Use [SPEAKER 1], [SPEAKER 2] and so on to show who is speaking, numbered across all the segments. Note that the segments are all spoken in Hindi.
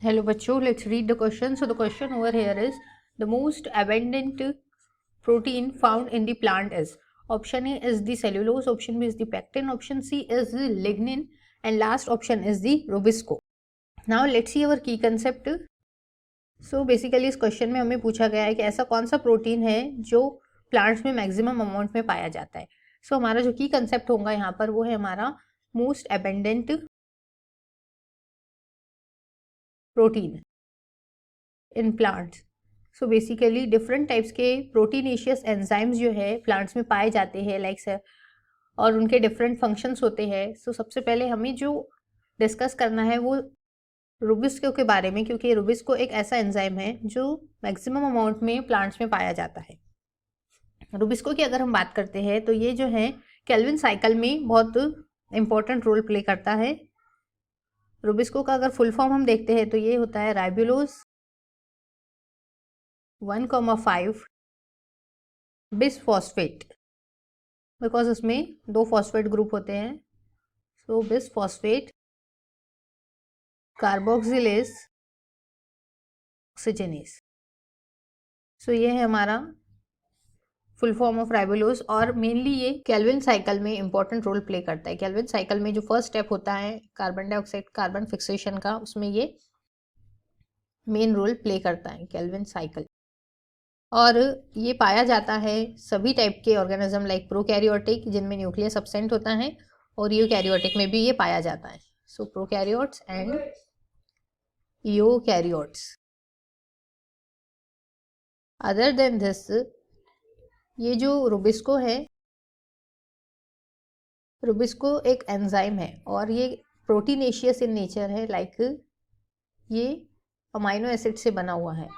[SPEAKER 1] Hello bachcho, let's read the question. So the question over here is the most abundant protein found in the plant is. Option A is the cellulose, option B is the pectin, option C is the lignin, and last option is the rubisco. Now let's see our key concept. So basically इस क्वेश्चन में हमें पूछा गया है कि ऐसा कौन सा प्रोटीन है जो प्लांट्स में मैक्सिमम अमाउंट में पाया जाता है. सो हमारा जो की कंसेप्ट होगा यहाँ पर वो है हमारा most abundant protein in plants. So basically different types के प्रोटीनेशियस एंजाइम्स जो है प्लांट्स में पाए जाते हैं लाइक सर, और उनके डिफरेंट फंक्शंस होते हैं. सो सबसे पहले हमें जो डिस्कस करना है वो रुबिस्को के बारे में, क्योंकि रुबिस्को एक ऐसा एंजाइम है जो मैक्सिमम अमाउंट में प्लांट्स में पाया जाता है. रुबिस्को की अगर हम बात करते हैं तो ये जो है केल्विन साइकिल में बहुत इंपॉर्टेंट रोल प्ले करता है. रुबिस्को का अगर फुल फॉर्म हम देखते हैं तो ये होता है राइबुलोज 1,5 बिसफॉस्फेट, बिकॉज उसमें 2 फॉस्फेट ग्रुप होते हैं. सो बिसफॉस्फेट कार्बोक्सिलेज ऑक्सीजनेस. सो ये है हमारा फुल फॉर्म ऑफ राइबोलोज, और मेनली ये केल्विन साइकिल में इंपॉर्टेंट रोल प्ले करता है. केल्विन साइकिल में जो फर्स्ट स्टेप होता है कार्बन डाइऑक्साइड कार्बन फिक्सेशन का, उसमें ये मेन रोल प्ले करता है केल्विन साइकिल. और ये पाया जाता है सभी टाइप के ऑर्गेनिज्म लाइक प्रोकैरियोटिक जिनमें न्यूक्लियस एब्सेंट होता है, और यूकैरियोटिक में भी ये पाया जाता है. So prokaryotes and eukaryotes. Other than this, ये जो रुबिस्को है, रुबिस्को एक एंजाइम है और ये प्रोटीनेशियस इन नेचर है. लाइक ये अमाइनो एसिड से बना हुआ है,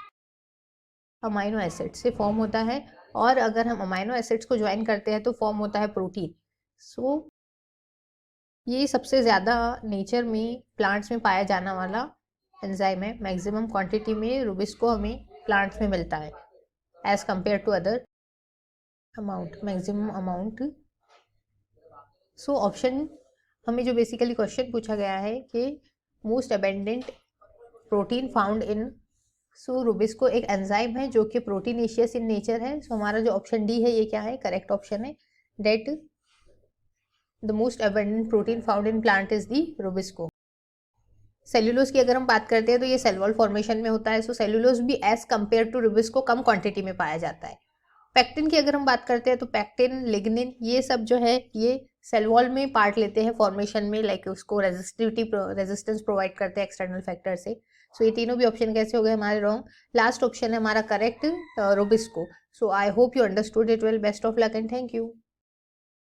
[SPEAKER 1] अमाइनो एसिड से फॉर्म होता है, और अगर हम अमाइनो एसिड्स को ज्वाइन करते हैं तो फॉर्म होता है प्रोटीन. सो ये सबसे ज़्यादा नेचर में प्लांट्स में पाया जाने वाला एंजाइम है. मैक्सिमम क्वांटिटी में रुबिस्को हमें प्लांट्स में मिलता है as compare to other amount, maximum amount. So option हमें जो बेसिकली क्वेश्चन पूछा गया है कि most abundant protein found in, so rubisco एक एंजाइम है जो कि प्रोटीनेशियस इन नेचर है. सो हमारा जो ऑप्शन डी है ये क्या है, करेक्ट ऑप्शन है. That the most abundant protein found in plant is the rubisco. Cellulose की अगर हम बात करते हैं तो ये सेल वॉल फॉर्मेशन में होता है. सो सेल्यूलोज भी एज कंपेयर टू रुबिस्को कम क्वांटिटी में पाया जाता है. पैक्टिन की अगर हम बात करते हैं तो पैक्टिन लिग्निन ये सब जो है ये सेल वॉल में पार्ट लेते हैं फॉर्मेशन में, लाइक उसको रेजिस्टेंस प्रोवाइड करते हैं एक्सटर्नल फैक्टर से. सो ये तीनों भी ऑप्शन कैसे हो गए हमारे रॉन्ग. लास्ट ऑप्शन है हमारा correct, Rubisco. So I hope you understood it well. Best of luck and thank you.